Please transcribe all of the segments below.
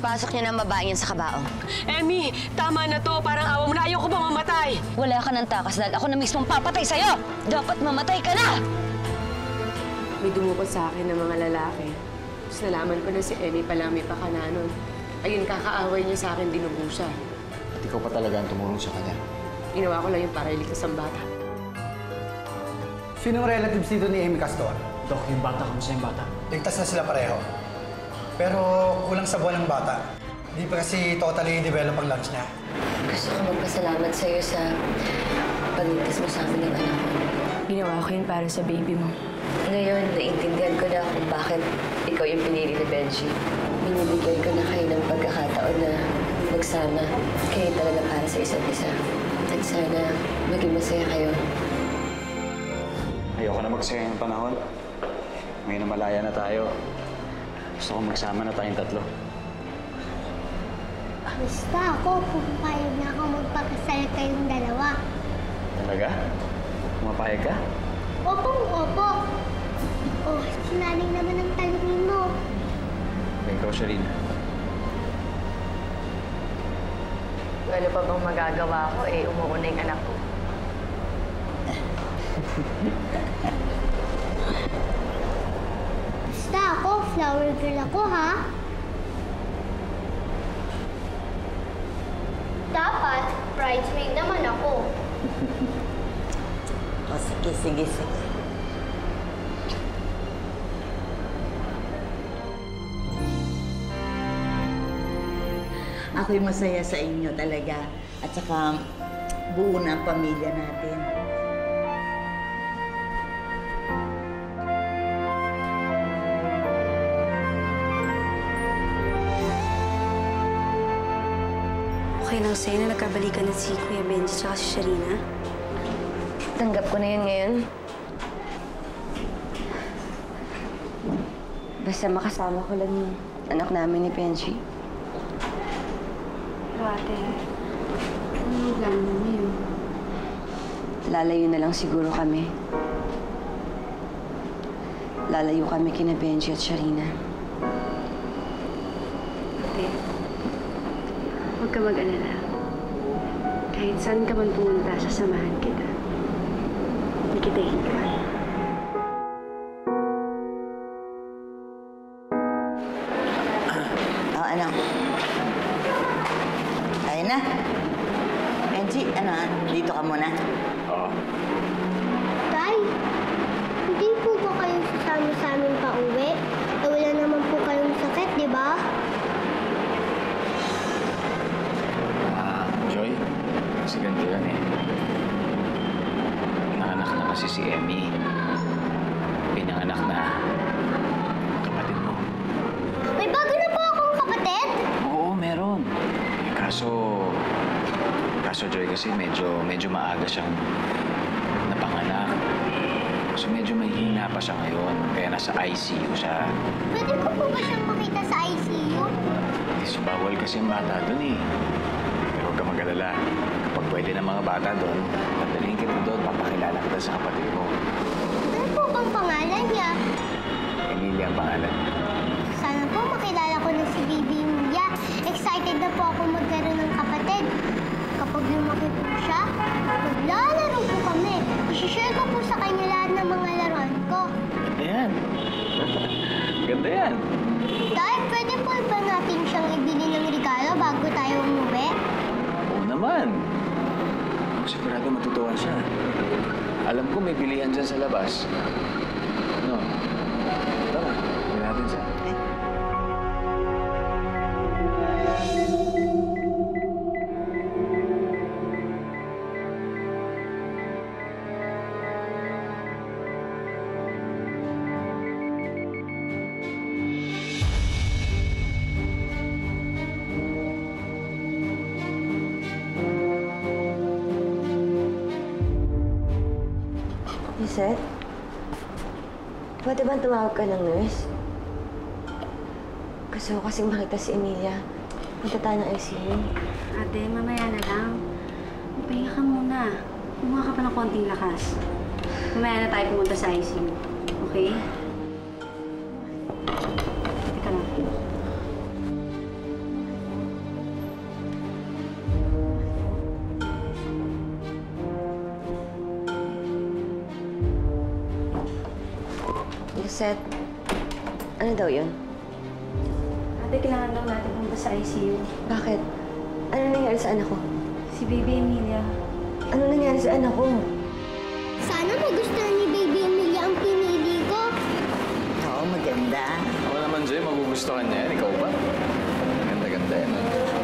ipasok niyo na ang babae niyan sa kabao. Emmy, tama na to. Parang awa mo na. Ayaw ko ba mamatay? Wala ka ng takas dahil ako na mismong papatay sa'yo! Dapat mamatay ka na! May dumukot sa akin ng mga lalaki. Tapos nalaman ko na si Emmy pala may pakananon. Ayun, kakaaway niya sa akin, dinugo siya. At ikaw pa talaga ang tumulong sa kanya. Ginawa ko lang yung para iligtas ang bata. Sinong relatives dito ni Amy Castor? Dok, yung bata, kamusta yung bata? Ligtas na sila pareho. Pero kulang sa buwan ng bata. Hindi pa kasi totally develop ang lungs niya. Gusto ko magpasalamat sa'yo sa pagligtas mo sa amin ng anak ko. Ginawa ko yun para sa baby mo. Ngayon, naiintindihan ko na kung bakit ikaw yung pinili ni Benji. Binibigyan ko na kayo ng pagkakataon na magsama. Kayo talaga para sa isa't isa. At sana maging masaya kayo. Ayoko na magsayang panahon. Ngayon na malaya na tayo. Gusto ko magsama na tayong tatlo. Basta ako, pupapayag na ako magpakasal kayong dalawa. Talaga? Pumapayag ka? Opo. Oh, sinanay naman ang talungin mo. Ikaw, Sharina. Ano pa bang magagawa ko umuuna yung anak ko. Basta ako, flower girl ako, ha? Dapat, bridesmaid naman ako. O, sige. Ako'y masaya sa inyo talaga. At saka buo na ang pamilya natin. Okay lang sa'yo na nagkabalikan na si Kuya Benji at si Sharina? Tanggap ko na yun ngayon. Basta makasama ko lang yung anak namin ni Benji. Ate, ano gano'n mo yun? Lalayo na lang siguro kami. Lalayo kami kina Benji at Sharina. Ate, huwag ka mag-alala. Kahit saan ka man pumunta, sasamahan kita. Hindi kita hihiwan. Ano? Ayun na. Benji, dito ka muna. Oo. Tay, hindi po ba kayo sasama sa amin pa uwi? Wala naman po kayong sakit, di ba? Joy, kasi ganito yan eh. Nanganak na kasi si Emmy. Pinanganak na kapatid mo. May bago na po akong kapatid? Oo, meron. Kaso Joy kasi medyo maaga siyang napanganak. So medyo mahihina pa siya ngayon. Kaya nasa ICU siya. Pwede ko po ba siyang makita sa ICU? Hindi bawal kasi ang bata doon eh. Pero huwag ka mag-alala. Kapag pwede ng mga bata doon, dadalhin kita doon, papakilala kita sa kapatid mo. Ano po bang pangalan niya? Emilia ang pangalan. Sana po makilala ko na si Baby Emilia. Excited na po ako magkaroon ng kapatid. Kapag lumaki po siya, maglalaro po kami. I-share ko po sa kanya lahat ng mga laruan ko. Ayan. Ganda yan. Tay, pwede po ba natin siyang ibili ng regalo bago tayo umuwi? Oo naman. Sigurado matutuwa siya. Alam ko may bilihan dyan sa labas. Ano? Tara, hindi natin siya. Seth, pwede bang tumawag ka ng nurse? Gusto ko kasing makita si Emilia. Punta tayo ng ICU. Ate, mamaya na lang. Magpahinga ka muna. Kumuha ka pa ng konting lakas. Mamaya na tayo pumunta sa ICU. Okay? Teka lang. Seth, ano daw yun? Ate, kailangan daw natin pumunta sa ICU. Bakit? Ano nangyari sa anak ko? Si Baby Emilia. Ano nangyari sa anak ko? Sana magustuhan ni Baby Emilia ang pinili ko. Oo, maganda. Ako naman, Joy, magugustuhan niya yan. Ikaw ba? Ganda-ganda yan.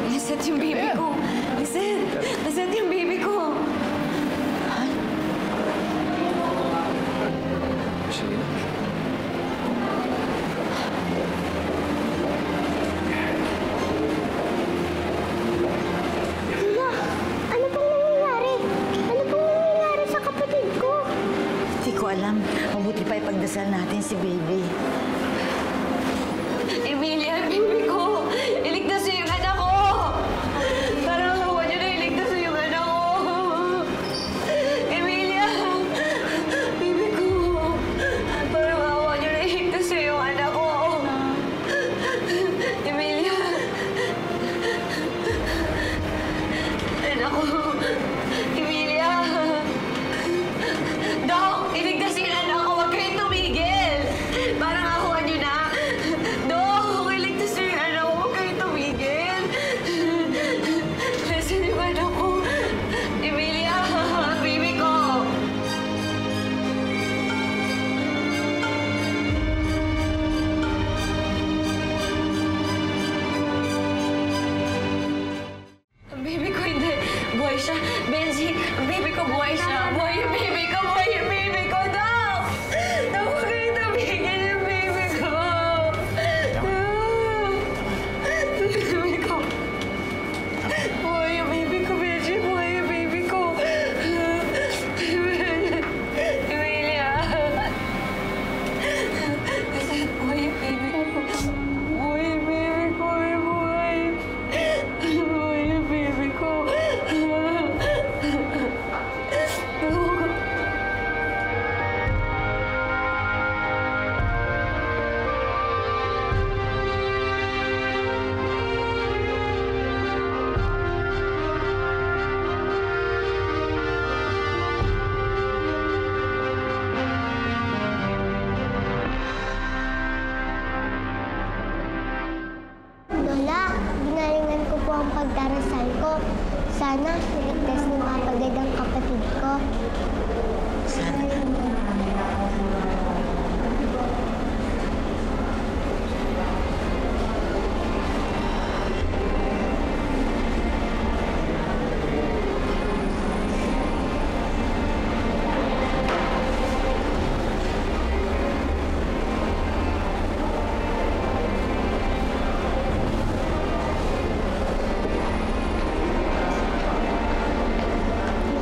Lisette yung baby ko. Lisette yung baby ko. Selena. Kuya, ano pong nangyayari? Ano pong nangyayari sa kapatid ko? Hindi ko alam. Mabuti pa ipagdasal natin si baby. Emilia, baby ko! Iligtas niyo yung anak ko! Parang awa niyo na iligtas niyo yung anak ko! Emilia! Baby ko! Parang awa niyo na iligtas niyo yung anak ko! Emilia! Anak ko! Emilia! Dok! Iligtas niyo yung anak ko! Huwag kayong tumigil! Parang awa niyo na! Dok! Iligtas niyo yung anak ko! Huwag kayong tumigil! Nasaan yung anak ko? Emilia! Baby ko! Ang baby ko hindi. Buhay siya. Benji, ang baby ko buhay siya. Buhay yung baby ko. Buhay yung baby ko. Dok! Dok, huwag kayong tumigil yung baby ko. Baby ko. Buhay yung baby ko, Benji. Buhay yung baby ko. Emilia. Buhay yung baby ko. Buhay yung baby ko. Buhay. Buhay yung baby ko. Lola, ginalingan ko po ang pagdarasal ko. Sana niligtas ng kapagad ang kapatid ko. Sana.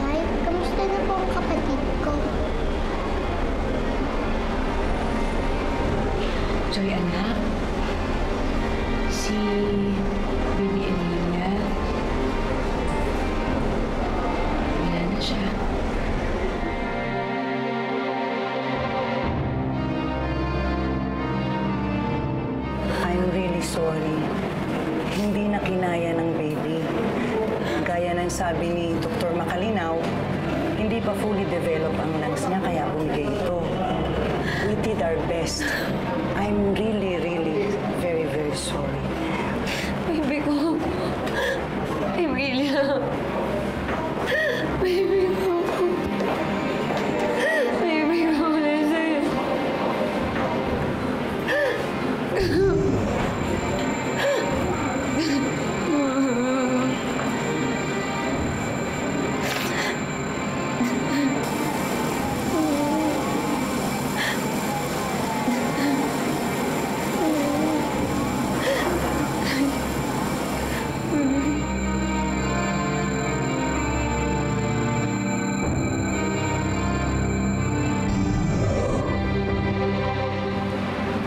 Nay, kamusta na po ang kapatid ko? Joy, anak. Si Baby Emilia. Wala na siya. I'm really sorry. Hindi na kinaya ng baby. Gaya ng sabi ni Dr. Makalinaw, hindi pa fully develop ang lungs niya kaya bumigay ito. We did our best. I'm really, really very, very sorry. Baby ko. Emilia. Baby ko. Baby ko, Leslie.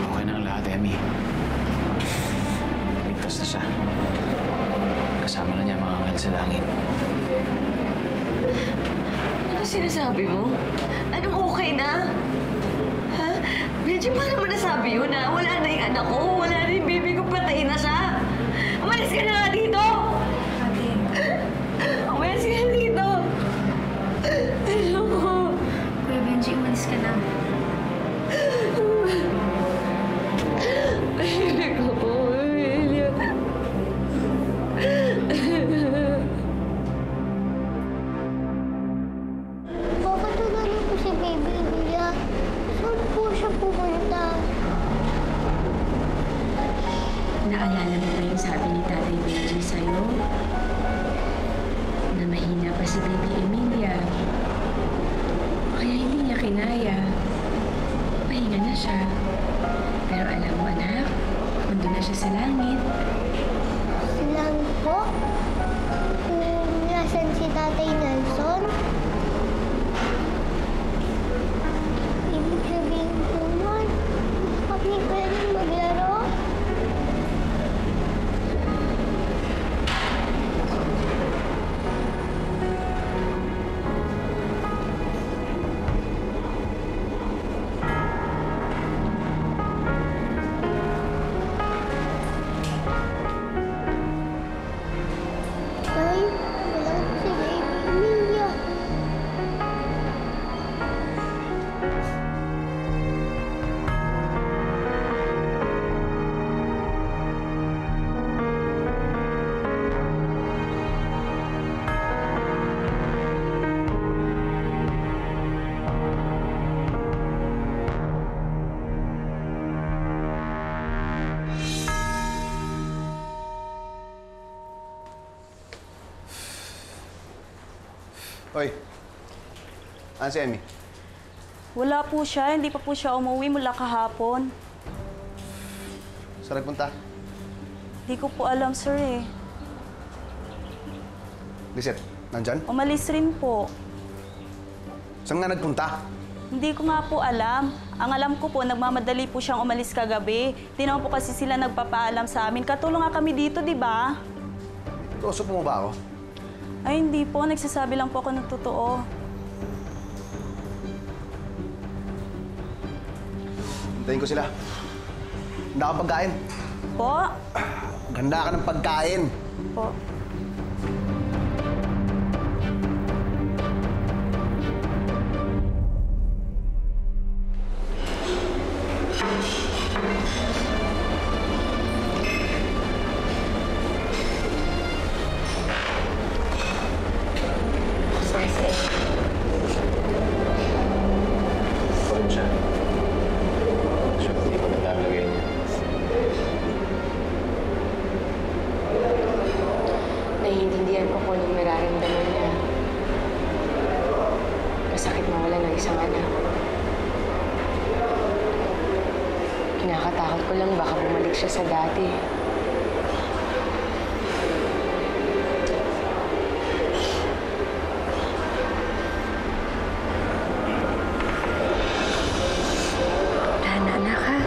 Okay na ang lahat, Emmy. Ligtas na siya. Kasama na niya ang mga anghel sa langit. Ano sinasabi mo? Anong okay na? Ha? Medyo pa naman nasabi yun na wala na yung anak ko, wala na yung baby ko, patay na siya. Umalis ka na nga dito! Ate, Umalis ka na dito! Ano ko? Kuya Benji, umalis ka na. Hoy. Ano si Emmy? Wala po siya. Hindi pa po siya umuwi mula kahapon. Saan nagpunta? Hindi ko po alam, sir eh. Lisette, nandyan? Umalis rin po. Saan nga nagpunta? Hindi ko nga po alam. Ang alam ko po, nagmamadali po siyang umalis kagabi. Di naman po kasi sila nagpapaalam sa amin. Katulong nga kami dito, di ba? Kausap mo ba ako? Ay, hindi po. Nagsasabi lang po ako ng totoo. Hintayin ko sila. Handa ka pagkain. Po? Ganda ka ng pagkain. Po. Pagod siya. Siya, hindi ko nalalagay niya. Naiintindihan ko kung anong nararamdaman niya. Masakit mawala ng isang anak. Kinakatakot ko lang baka bumalik siya sa dati. Tana, anak, ha?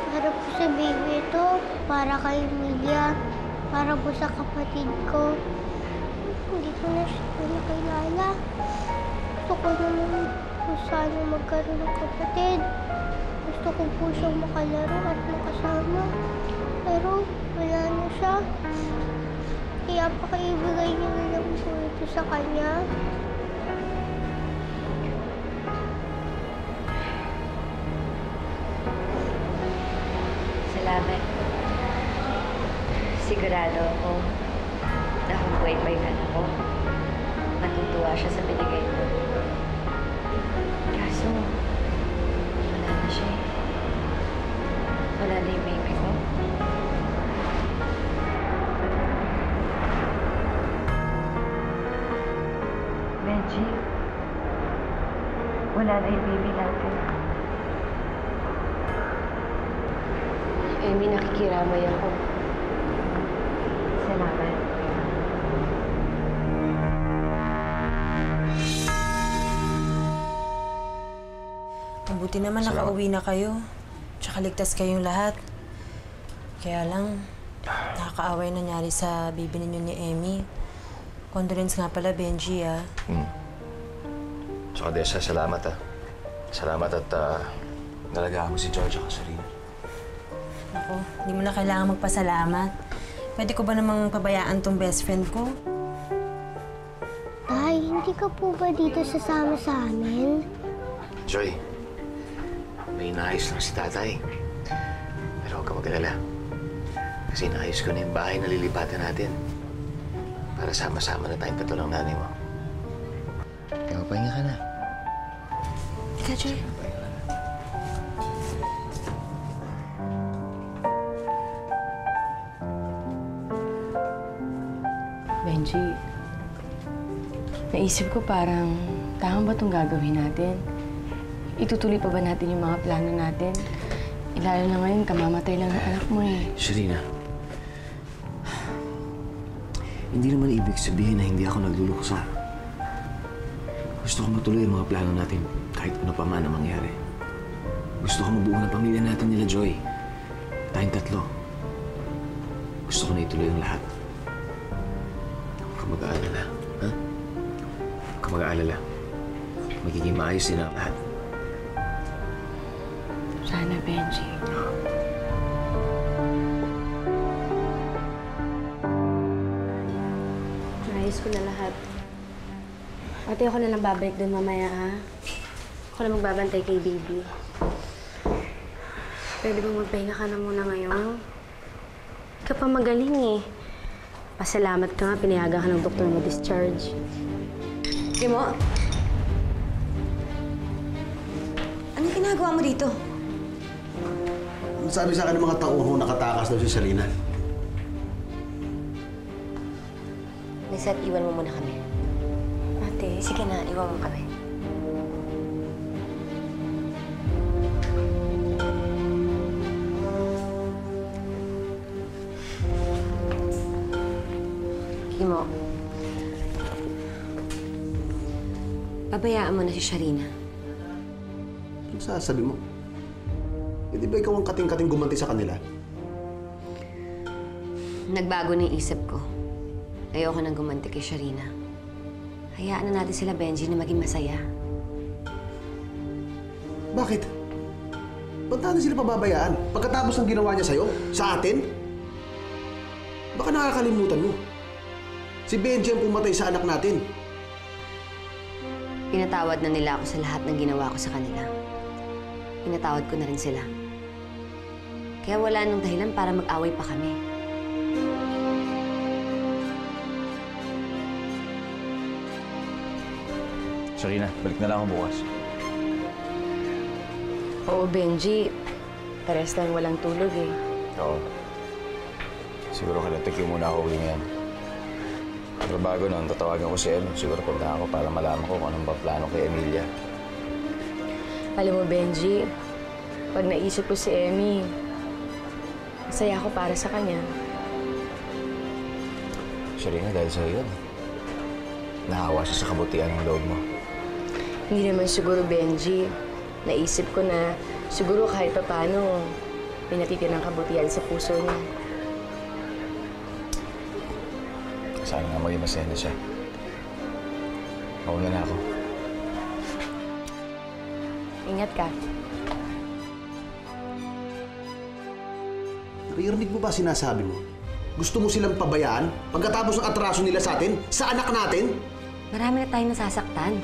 Para po sa baby ito, para kay Emilia, para po sa kapatid ko. Hindi ko na siya nakilala. Gusto ko naman po sana magkaroon ng kapatid. Gusto ko po siyang makalaro at makasama. Pero wala na siya. Kaya pakiibigay niyo na lang po ito sa kanya. Salamat. Sigurado ako na kung buhay pa yung anak ko, matutuwa siya sa binigay mo. Kaso, wala na siya eh. Wala na yung baby ko. Benji, wala na yung baby natin. Emmy, nakikiramay ako. Salamat. Mabuti naman nakauwi na kayo. Tsaka ligtas kayong lahat. Kaya lang, nakakaaway nangyari sa baby ninyo ni Emmy. Condolence nga pala, Benji, ah. Tsaka Desa, salamat ah. Salamat at nalagaan mo si George at Sarina. Ako, hindi mo na kailangan magpasalamat. Pwede ko ba namang pabayaan tong best friend ko? Tay, hindi ka po ba dito sasama sa amin? Joy, may inaayos lang si tatay. Pero huwag ka mag-alala. Kasi inaayos ko na yung bahay na lilipatan natin. Para sama-sama na tayong tatlo ng nanay mo. Kaya pahinga ka na. Ika, Joy. Benji, naisip ko parang tama ba itong gagawin natin? Itutuloy pa ba natin yung mga plano natin? Lalo na ngayon, kamamatay lang ang anak mo eh. Sarina, hindi naman ibig sabihin na hindi ako nagluluksa. Gusto ko matuloy ang mga plano natin kahit ano pa man ang mangyari. Gusto ko mabuo ng pamilya natin nila Joy. Tayong tatlo. Gusto ko na ituloy ang lahat. Huwag ka mag-aalala, ha? Huwag ka mag-aalala. Magiging maayos din ang lahat. Sana, Benji. Naayos ko na lahat. Ate, ako na lang babalik doon mamaya, ha? Ako na magbabantay kay baby. Pwede bang magpahinga ka na muna ngayon? Hindi ka pa magaling eh. Pasalamat ka nga, pinayagan ka ng doktor mo discharge. Kimo? Anong ginagawa mo dito? Sabi sa akin ng mga tauho nakatakas daw si Sharina. Lisette, iwan mo muna kami. Ate, Sige na, iwan mo kami. Kimo, pabayaan mo na si Sharina. Ano sasabi mo? Hindi ba ikaw ang kating-kating gumanti sa kanila? Nagbago na yung isip ko. Ayoko nang gumanti kay Sharina. Hayaan na natin sila, Benji, na maging masaya. Bakit? Ba't natin sila pababayaan? Pagkatapos ng ginawa niya sa'yo? Sa atin? Baka nakakalimutan mo. Si Benji ang pumatay sa anak natin. Pinatawad na nila ako sa lahat ng ginawa ko sa kanila. Pinatawad ko na rin sila. Kaya wala nang dahilan para mag-away pa kami. Sharina, balik na lang ako bukas. Oo, Benji. Pares lang walang tulog eh. Oo. Siguro kalatik yung muna ako uwi ngayon. Pero bago nun, tatawagan ko si Em. Siguro punta ako para malaman ko kung anong ba plano kay Emilia. Alam mo, Benji, pag naisip ko si Emmy, masaya ako para sa kanya. Sharina, dahil sa'yo yun. Naawa siya sa kabutihan ng loob mo. Hindi naman siguro, Benji. Naisip ko na siguro kahit pa paano, may natitirang kabutihan sa puso niya. Sana nga maging masaya na siya. Mauna na ako. Ingat ka. Naririnig mo ba sinasabi mo? Gusto mo silang pabayaan pagkatapos ng atraso nila sa atin? Sa anak natin? Marami na tayong nasasaktan.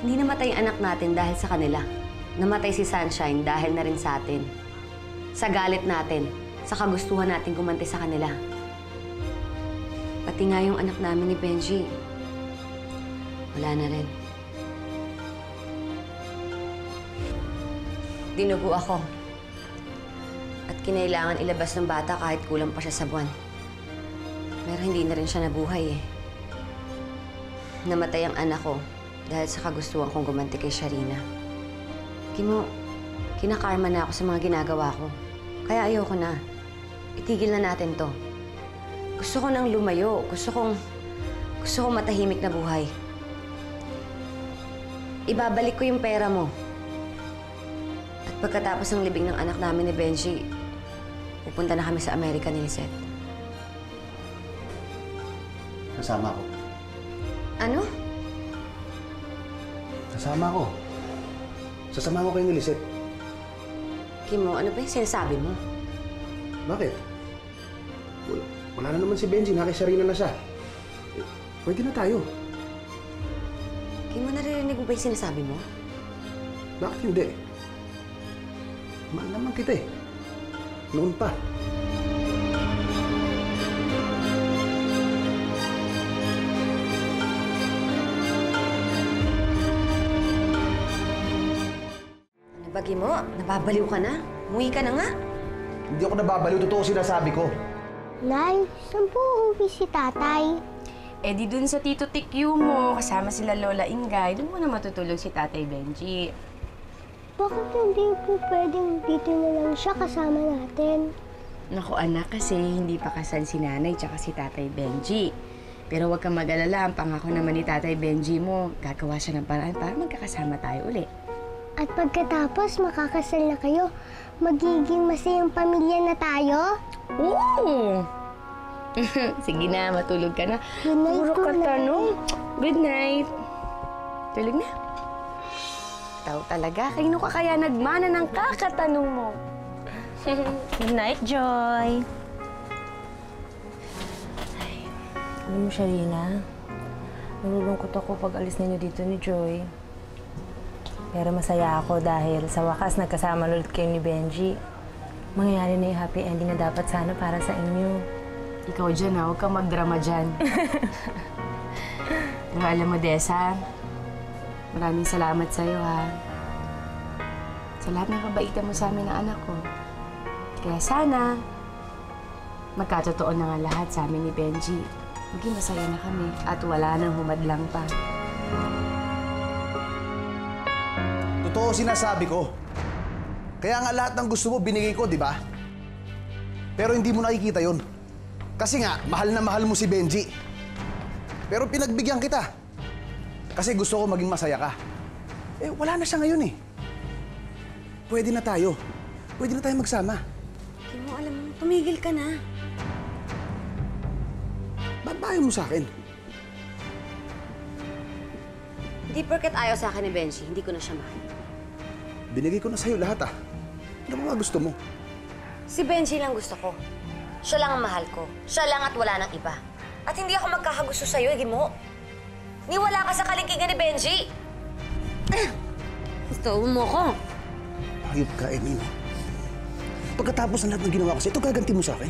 Hindi namatay ang anak natin dahil sa kanila. Namatay si Sunshine dahil na rin sa atin. Sa galit natin, sa kagustuhan natin gumanti sa kanila. Pati nga yung anak namin ni Benji, wala na rin. Dinugo ako. At kinailangan ilabas ng bata kahit kulang pa siya sa buwan. Pero hindi na rin siya nabuhay eh. Namatay ang anak ko dahil sa kagustuhan kong gumanti kay Sharina. Kimo, kinakarma na ako sa mga ginagawa ko. Kaya ayoko na. Itigil na natin to. Gusto ko nang lumayo. Gusto kong matahimik na buhay. Ibabalik ko yung pera mo. At pagkatapos ng libing ng anak namin ni Benji, pupunta na kami sa Amerika ni Lisette. Kasama ako. Ano? Kasama ako. Sasama ko kayo ni Lisette. Kimo, ano ba yung sinasabi mo? Bakit? Wala na naman si Benji. Nakisarina na siya. Pwede na tayo. Kimo, naririnig mo ba yung sinasabi mo? Bakit hindi? Mahal naman kita eh. Noon pa. Ano ba, Kimo? Nababaliw ka na? Umuwi ka na nga. Hindi ako nababaliw. Totoo sinasabi ko. Nay, saan po uuwi si tatay? Eh di dun sa Tito Tikyu mo, kasama sila Lola Ingay, dun muna matutulog si Tatay Benji. Bakit hindi po pwedeng dito na lang siya kasama natin? Naku anak, kasi hindi pa kasal si Nanay tsaka si Tatay Benji. Pero huwag kang mag-alala, ang pangako naman ni Tatay Benji mo, gagawa siya ng paraan para magkakasama tayo uli. At pagkatapos makakasal na kayo, magiging masayang pamilya na tayo? Oo! Sige na, matulog ka na. Good night, Puro ka Nanay. tanong. Good night. Tulog na. Ikaw talaga, kanino ka kaya nagmana ng kakatanong mo? Good night, Joy. Alam mo, Sharina, nalulungkot ako pag alis ninyo dito ni Joy. Pero masaya ako dahil sa wakas nagkasama ulit kayo ni Benji. Mangyayari na yung happy ending na dapat sana para sa inyo. Ikaw dyan, huwag kang magdrama dyan. Pero alam mo, Desa, maraming salamat sa'yo, ha. Sa lahat ng kabaitan mo sa amin ng anak ko. Kaya sana, magkatotoo na nga lahat sa amin ni Benji. Maging masaya na kami at wala nang humadlang pa. Totoo sinasabi ko. Kaya nga lahat ng gusto mo, binigay ko, di ba? Pero hindi mo nakikita yun. Kasi nga, mahal na mahal mo si Benji. Pero pinagbigyan kita. Kasi gusto ko maging masaya ka. Eh, wala na siya ngayon eh. Pwede na tayo. Pwede na tayo magsama. Hindi mo alam mo, tumigil ka na. Ba't ba ayaw mo sa akin? Hindi porket ayaw sa akin ni Benji, hindi ko na siya mahal. Binigay ko na sa'yo lahat ah. Ano ba gusto mo? Si Benji lang gusto ko. Siya lang ang mahal ko. Siya lang at wala nang iba. At hindi ako magkakagusto sa'yo, Gimo. Niwala ka sa kalingkingan ni Benji. Gusto mo ko. Hayop ka, Emmy. Pagkatapos ng lahat ng ginawa ko sa'yo, ito gaganti mo sa akin.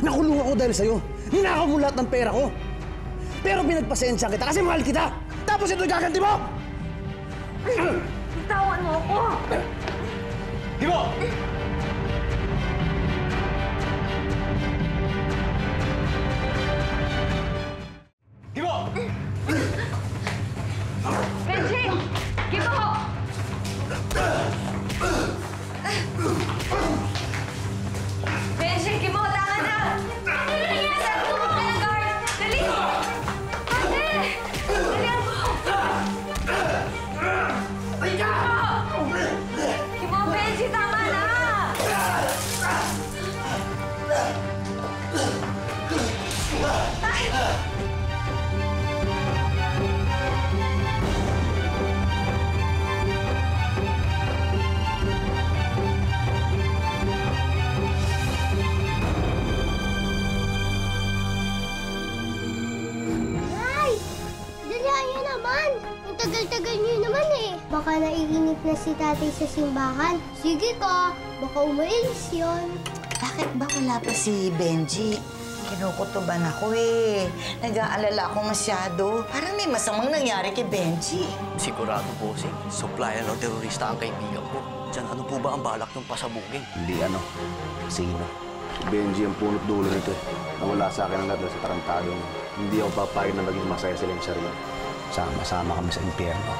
Nakulong ako dahil sa'yo. Ninakaw mo lahat ng pera ko. Pero pinagpasensya kita kasi mahal kita. Tapos ito gaganti mo! Bitawan mo ako! Gimo! Gimo! Benji! Gimo! Benji, Gimo, tama na! Nasaan ko ka na, guard? Dali! Ate! Dali ako! Gimo, Benji, tama na! Nay! Dalayan naman! Ang tagal-tagal niyo naman eh. Baka naiinip na si tatay sa simbahan. Sige ka, baka umaalis yun. Bakit ba wala pa si Benji? Kinukutuban ako eh. Nag-aalala ako masyado. Parang may masamang nangyari kay Benji. Sigurado po, supplier o terorista ang kaibigan ko. Diyan, ano po ba ang balak ng pasabugin? Hindi ano. Sino? Si Benji ang punot dulo nito eh. Nawala sa akin ang lahat sa tarantado niya. Hindi ako papayag na maging masaya sila yung sarili. Sama-sama kami sa impyerno.